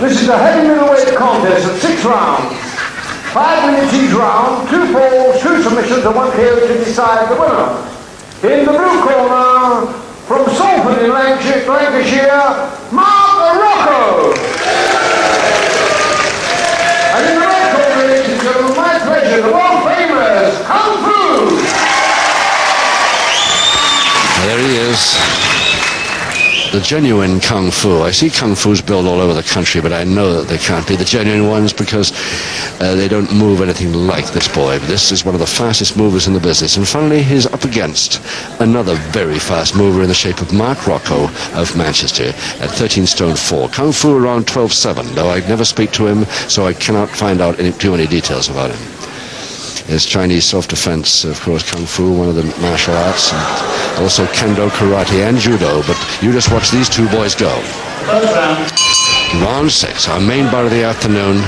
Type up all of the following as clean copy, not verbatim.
This is a heavy middleweight contest of 6 rounds. 5 minutes each round, 2 falls, 2 submissions and 1 KO to decide the winner. In the blue corner, from Salford in Lancashire, Rocco. And in the red corner, ladies and gentlemen, my pleasure, the world famous Kung Fu. There he is. The genuine Kung Fu. I see Kung Fu's built all over the country, but I know that they can't be the genuine ones because they don't move anything like this boy. This is one of the fastest movers in the business. And finally, he's up against another very fast mover in the shape of Rocco of Manchester at 13 stone 4. Kung Fu around 12'7", though I never speak to him, so I cannot find out too many details about him. There's Chinese self-defense, of course, Kung Fu, one of the martial arts, and also Kendo, Karate, and Judo. But you just watch these two boys go. Round 6, our main bout of the afternoon.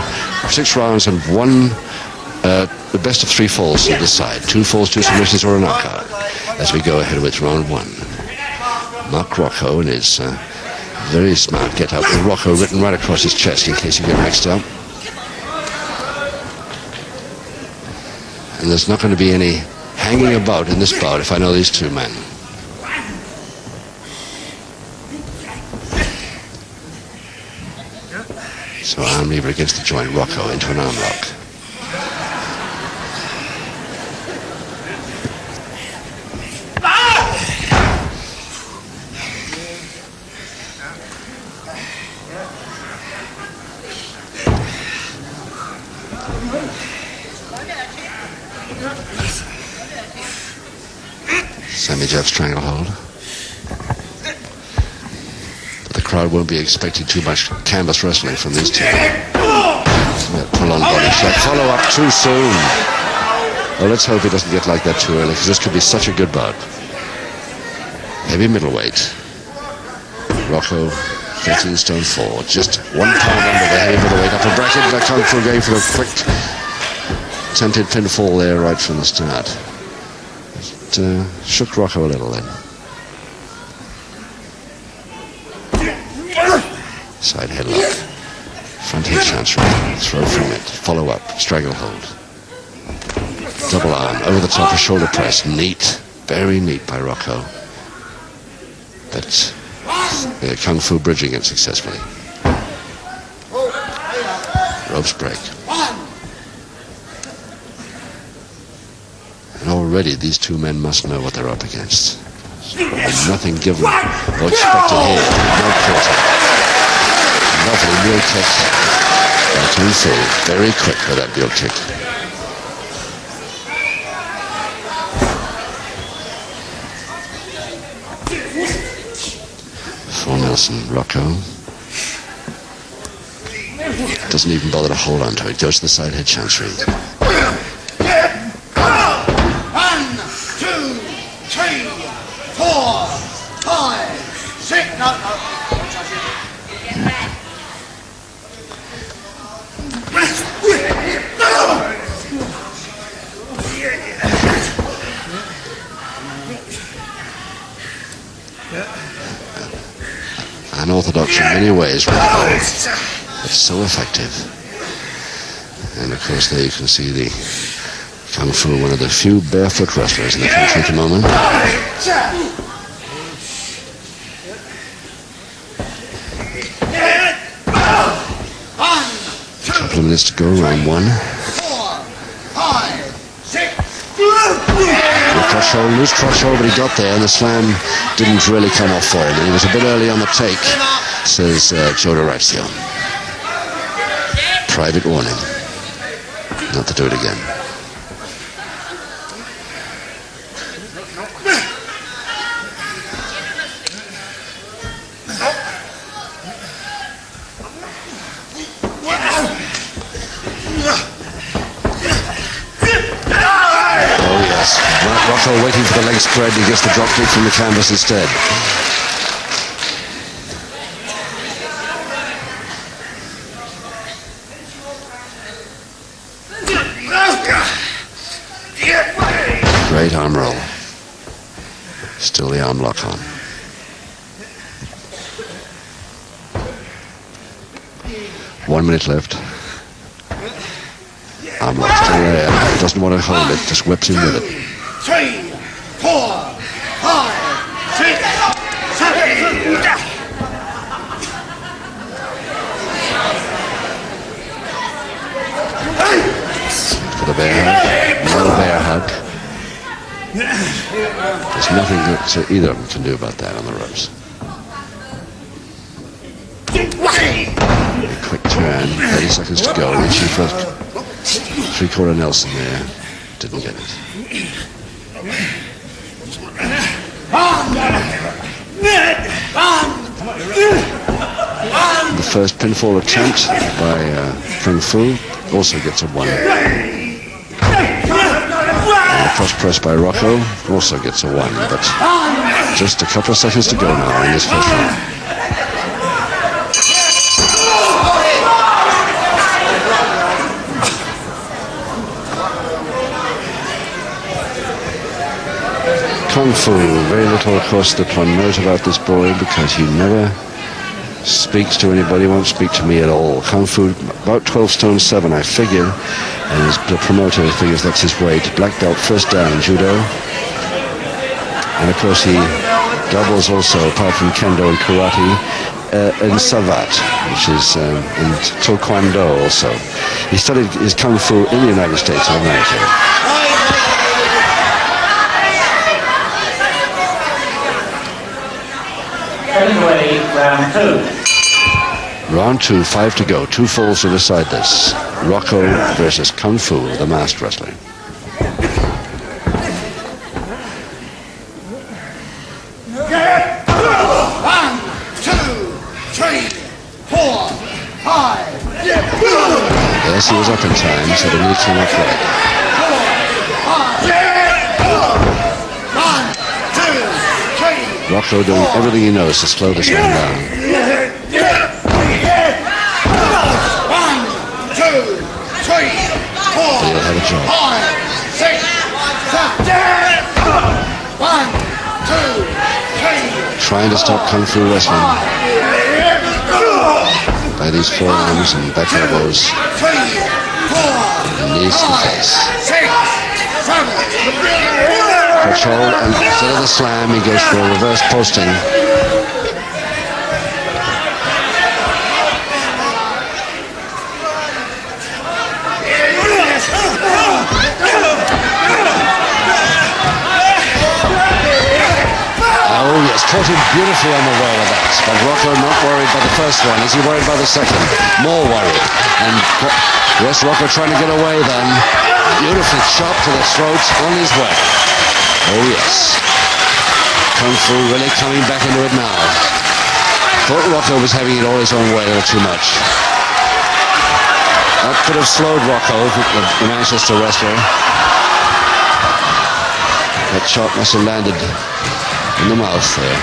6 rounds and the best of 3 falls to decide. 2 falls, 2 submissions, or a knockout. As we go ahead with round 1. Rocco and his very smart get-up with Rocco written right across his chest in case you get mixed up. And there's not going to be any hanging about in this bout if I know these two men. So arm lever against the joint, Rocco into an arm lock. Semi-jab stranglehold. But the crowd won't be expecting too much canvas wrestling from these two. Pull-on body shot. Follow up too soon. Well, let's hope he doesn't get like that too early, because this could be such a good bout. Heavy middleweight. Rocco, 13 stone 4. Just 1 pound under the heavy middleweight upper bracket. The Kung Fu going for a quick attempted pinfall there right from the start. Shook Rocco a little then. Side headlock. Front head chancery. Throw from it. Follow up. Stranglehold. Double arm. Over the top of shoulder press. Neat. Very neat by Rocco. But Kung Fu bridging it successfully. Ropes break. And already these two men must know what they're up against. Nothing given or expected here. No quarter. Lovely mule kick by Kung Fu. Very quick with that mule kick. Full Nelson, Rocco. Doesn't even bother to hold on to it. Goes to the side head chancery. 4, 5, 6. No. Unorthodox in many ways, Rocco, but so effective. And of course, there you can see the Kung Fu, one of the few barefoot wrestlers in the country at the moment. A couple of minutes to go, round 1. 4, 5, 6. Loose cross hold, but he got there, and the slam didn't really come off for him. And he was a bit early on the take, says Joe D'Orazio. Private warning, not to do it again. Rocco waiting for the leg spread. He gets the drop kick from the canvas instead. Great arm roll. Still the arm lock on. 1 minute left. I'm locked in there. Doesn't want to hold it, just whips him with it. 3, 4, 5, 6, 7. For the bear hug. No bear hug. There's nothing that either of them can do about that on the ropes. A quick turn, 30 seconds to go. Reaching for three-quarter Nelson there. Didn't get it. The first pinfall attempt by Kung Fu also gets a 1. And the cross press by Rocco also gets a 1. But just a couple of seconds to go now in this first round. Kung Fu, very little of course that one knows about this boy because he never speaks to anybody, won't speak to me at all. Kung Fu, about 12 stone 7 I figure, and the promoter figures that's his weight. Black belt, first dan in judo. And of course he doubles also, apart from kendo and karate, in savat, which is in taekwondo also. He studied his Kung Fu in the United States of America. Anyway, round 2. Round 2, 5 to go. 2 falls to decide this. Rocco versus Kung Fu, the masked wrestler. 1, 2, 3, 4, 5. Yes, he was up in time, so the knee came up right. 1, 2, 3. Rocco doing everything he knows to slow this one down. 1, 2, 3, 4, He'll have a job. 5, 6, 7. 1, 2, 3. Trying to stop Kung Fu wrestling by these forearms and back elbows and knees to the face. Control, and instead of the slam, he goes for a reverse posting. Oh yes, caught him beautifully on the way with that. But Rocco not worried by the first one. Is he worried by the second? More worried. And yes, Rocco trying to get away then. Beautiful chop to the throat on his way. Oh yes. Kung Fu really coming back into it now. Thought Rocco was having it all his own way a little too much. That could have slowed Rocco, the Manchester wrestler. That shot must have landed in the mouth there.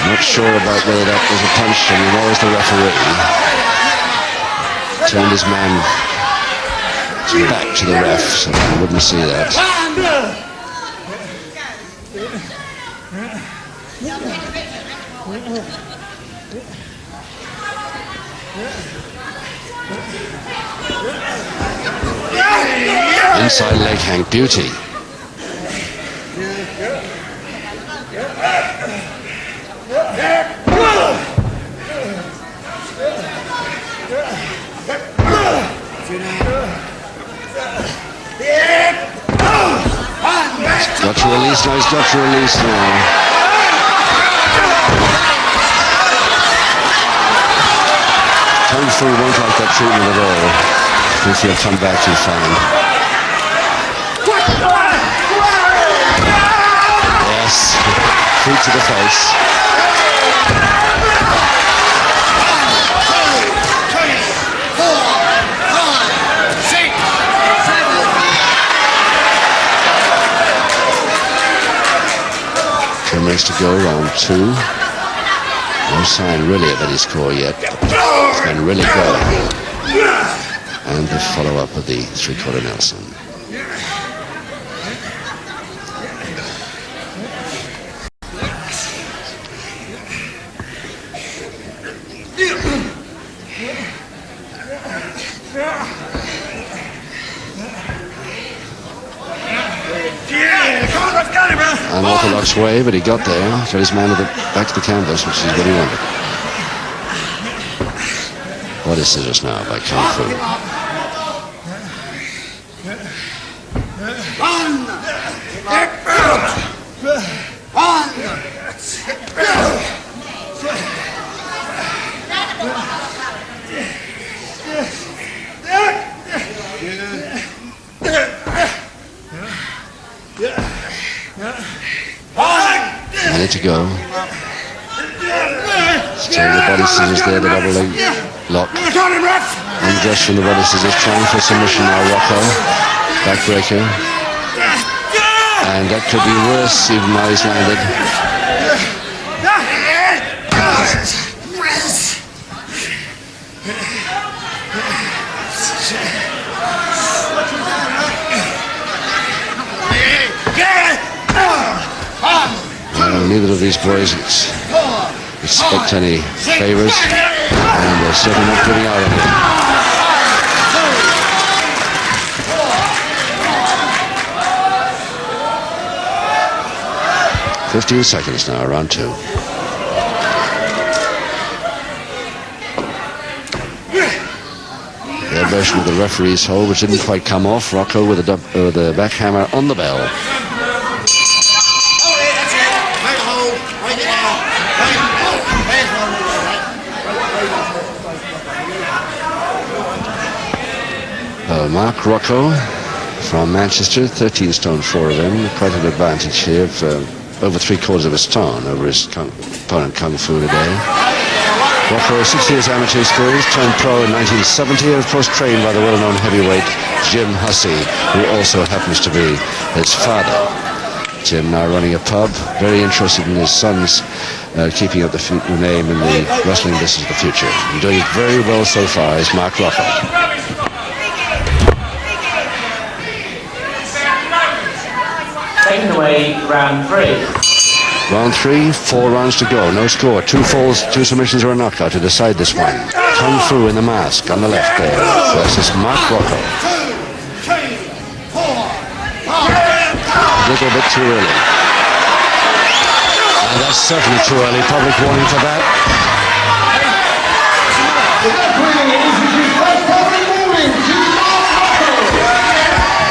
Not sure about whether that was a punch, and nor was the referee. Turned his man back to the ref so that he wouldn't see that. Inside leg hang, beauty. Got to release now, he's got to release now. Kung Fu won't like that treatment at all. I think he'll come back to find. Yes, feet to the face. Minutes to go, round 2. No sign really of any score yet, but it's been really going. And the follow-up of the three-quarter Nelson. unorthodox way, but he got there. Got his man back to the canvas, which is what he wanted. What is scissors now by Kung Fu? A minute to go. Still the body scissors there, the double leg lock. Undressed from the body scissors, trying for submission now, Rocco. Backbreaker. And that could be worse, even now he's landed. Neither of these boys expect any favors, and they're certainly not giving out on it. 15 seconds now, round 2. Their version of the referee's hold, which didn't quite come off. Rocco with the backhammer on the bell. Mark Rocco from Manchester, 13 stone 4 of him, quite an advantage here of over 3/4 of a stone over his opponent Kung Fu today. Rocco, 6 years amateur experience, turned pro in 1970, and of course trained by the well-known heavyweight Jim Hussey, who also happens to be his father. Jim now running a pub, very interested in his son's keeping up the name in the wrestling business of the future. And doing it very well so far is Mark Rocco. Taking away round 3. Round 3, 4 rounds to go. No score. 2 falls, 2 submissions or a knockout to decide this one. Kung Fu in the mask on the left there versus Mark Rocco. A little bit too early. And that's certainly too early. Public warning for that.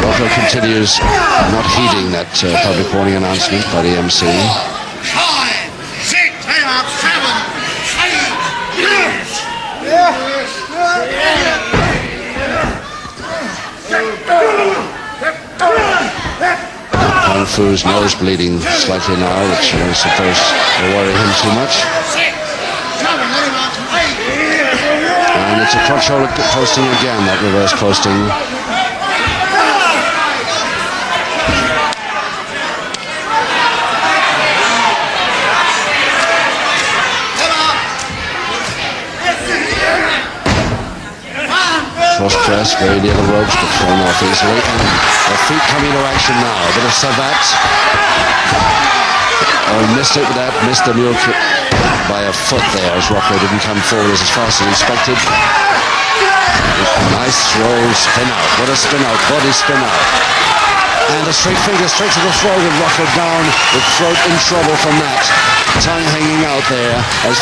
Rocco continues not heeding that public warning announcement by the MC. 5, 6, 7, 8. Kung Fu's nose bleeding slightly now, which I don't suppose will worry him too much. And it's a crotch shoulder posting again, that reverse posting. Cross press, very near the ropes, but thrown off easily. And the feet coming into action now. A bit of savat. Oh, he missed it with that. Missed the mule kick by a foot there as Rocco didn't come forward as fast as expected. Nice roll, spin out. What a spin out. Body spin out. And a straight finger straight to the throat, and Rocco down with throat in trouble from that. Tongue hanging out there as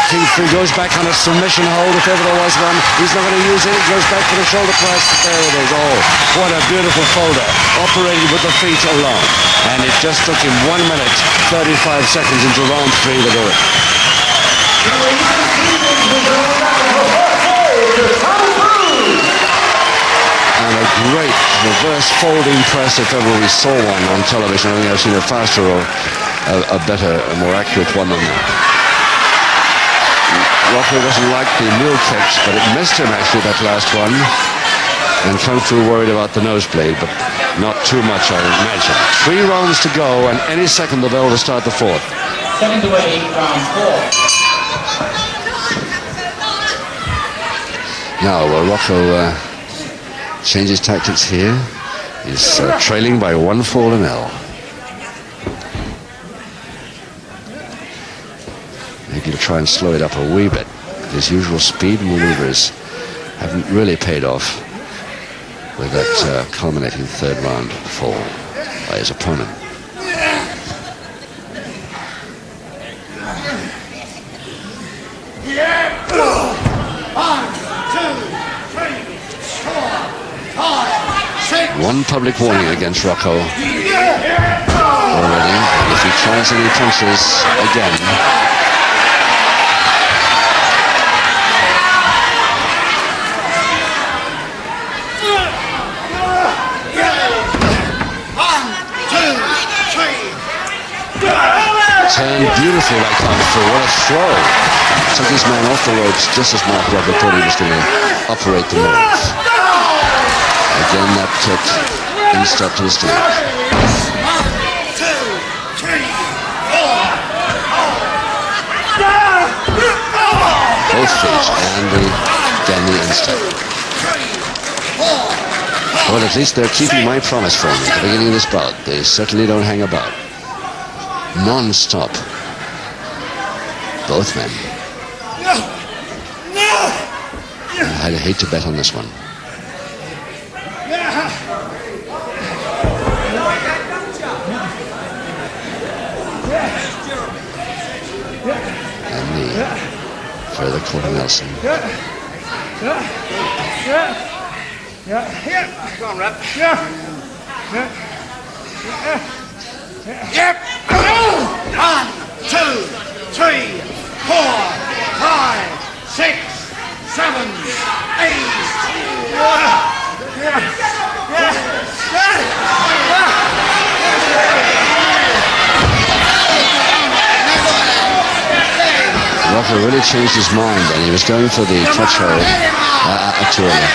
Kung Fu goes back on a submission hold, if ever there was one. He's not going to use it. He goes back for the shoulder press. There it is. Oh, what a beautiful folder. Operating with the feet alone. And it just took him 1 minute, 35 seconds into round 3 to do it. And a great reverse folding press, if ever we saw one on television. I think I've seen a faster or a better, a more accurate one than that. Rocco doesn't like the mule kicks, but it missed him actually, that last one. And Kung Fu worried about the nosebleed, but not too much, I imagine. 3 rounds to go, and any second the bell to start the 4th. Second away, round 4. Now, Rocco changes tactics here. He's trailing by 1 fall in L. Maybe he'll try and slow it up a wee bit. His usual speed maneuvers haven't really paid off with that culminating 3rd round fall by his opponent. public warning against Rocco already. If he tries any punches again, turned beautifully like Kung Fu. What a throw. Took his man off the ropes just as Mark Rocco thought he was going to operate the move. Again, that kick instep to the stomach. 1, 2, 3, 4. Both feet and again the instep. Well, at least they're keeping my promise from me at the beginning of this bout. They certainly don't hang about. Non-stop. Both men. I'd hate to bet on this one. And the further corner Nelson. Come on, Rep. Yep. 1, 2, 3, 4, 5, 6, 7, 8. Rocco really changed his mind and he was going for the touch hold too early.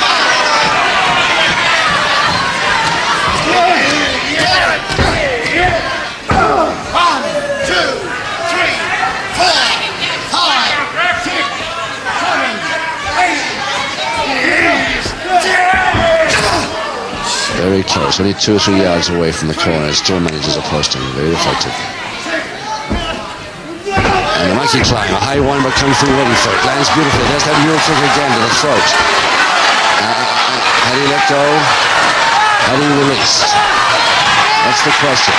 Very close, only 2 or 3 yards away from the corner. Still manages a posting, very effective. And the monkey climb, a high one, but Kung Fu waiting for it. Lands beautifully. There's that mule kick again to the throat. How do you let go? How do you release? That's the question.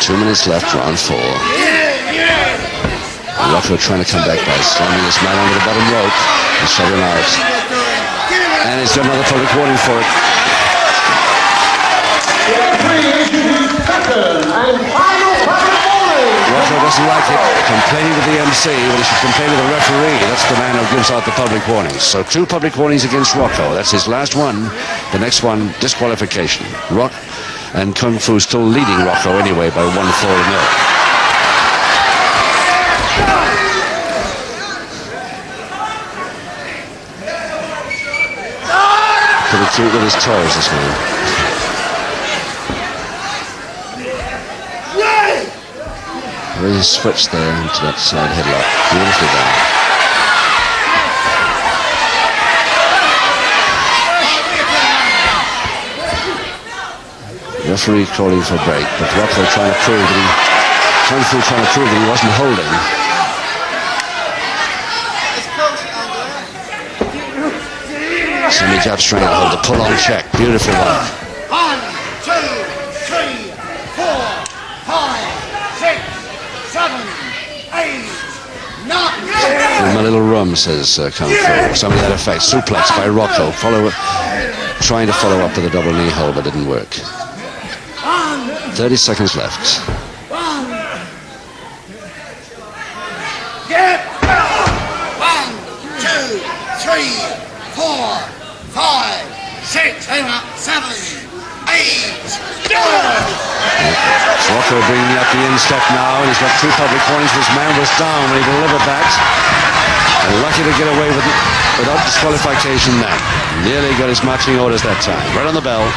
2 minutes left, round 4. Rocco trying to come back by slamming his man onto the bottom rope and shut him out. And he's got another public warning for it. Rocco doesn't like it, complaining to the MC, but he should complain to the referee. That's the man who gives out the public warnings. So 2 public warnings against Rocco. That's his last one. The next one, disqualification. Rock and Kung Fu still leading Rocco anyway by 1-4-0. Pretty cute with his toes, this man. Really switched there into that side headlock. Beautifully done. Referee calling for a break, but Rocco trying to prove that Kung Fu trying to prove that he wasn't holding. Semi jab stranglehold, the pull on check. Beautiful one. 1, 2, 3, 4, 5, 6, 7, 8, 9. In my little room, says Kung Fu. Something to that effect. Suplex by Rocco. Trying to follow up with a double knee hold, but didn't work. 30 seconds left. Get 1, 2, 3, 4, 5, 6, 7, 8. Rocco bringing up the instep now, and he's got 2 public warnings. His man was down when he delivered that. And lucky to get away with it without disqualification then. Nearly got his marching orders that time. Right on the bell.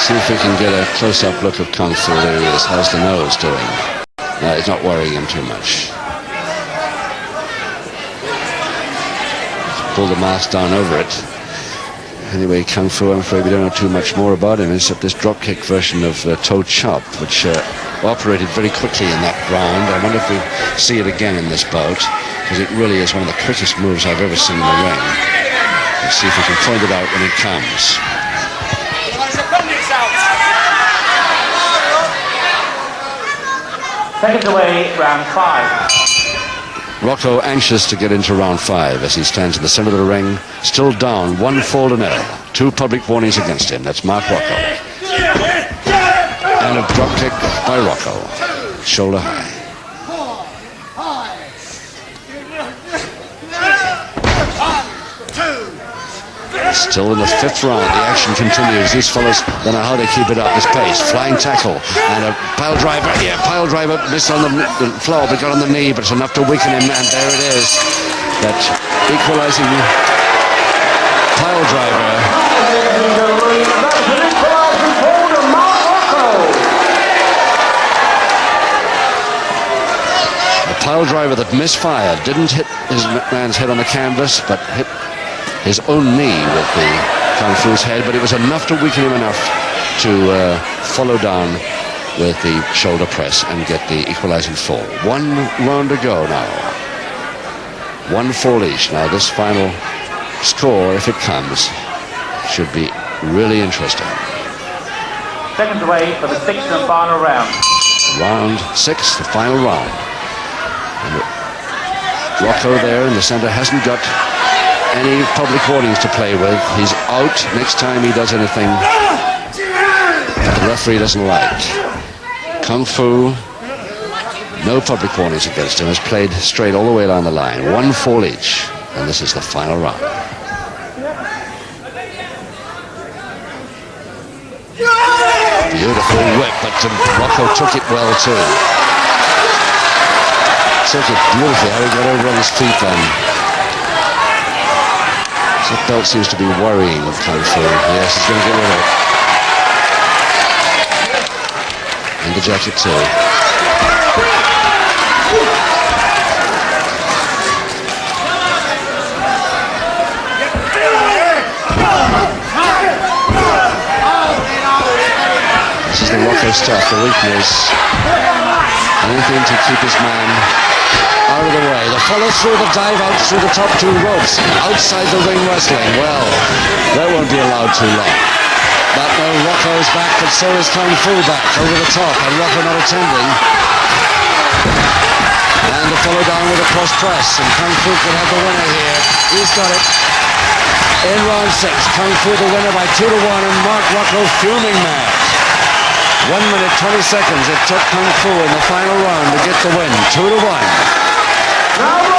See if we can get a close-up look of Kung Fu. There he is. How's the nose doing? No, it's not worrying him too much. Pull the mask down over it. Anyway, Kung Fu, I'm afraid we don't know too much more about him, except this drop-kick version of toe chop, which operated very quickly in that round. I wonder if we see it again in this bout, because it really is one of the quickest moves I've ever seen in the ring. Let's see if we can point it out when it comes. Seconds away, round 5. Rocco anxious to get into round 5 as he stands in the center of the ring, still down 1-0. 2 public warnings against him. That's Mark Rocco. And a drop kick by Rocco. Shoulder high. 4, 5. 1, 2. Still in the 5th round. The action continues. These fellas don't know how they keep it up, this pace. Flying tackle and a pile driver. Yeah, pile driver missed on the floor, but got on the knee, but it's enough to weaken him. And there it is. That equalizing pile driver. A pile driver that misfired. Didn't hit his man's head on the canvas, but hit his own knee with the Kung Fu's head, but it was enough to weaken him enough to follow down with the shoulder press and get the equalizing fall. 1 round to go now. 1 fall each. Now this final score, if it comes, should be really interesting. Seconds away for the 6th and final round. Round 6, the final round. And Rocco there in the center hasn't got any public warnings to play with. He's out next time he does anything the referee doesn't like. Kung Fu, no public warnings against him, has played straight all the way down the line. 1 fall each, and this is the final round. Beautiful whip, but Rocco took it well too. Took it beautifully, how he got over on his feet then. That belt seems to be worrying Kung Fu. Yes, he's going to get rid of it. And the jacket too. This is the Rocco stuff. The weakness. Anything to keep his man out of the way. The follow through, the dive out through the top 2 ropes. Outside the ring wrestling. Well, that won't be allowed too long. But no, Rocco's back, but so is Kung Fu back over the top, and Rocco not attending. And the follow down with a cross press, and Kung Fu could have the winner here. He's got it. In round 6, Kung Fu the winner by 2-1, and Mark Rocco fuming mad. 1 minute, 20 seconds it took Kung Fu in the final round to get the win. 2-1. Now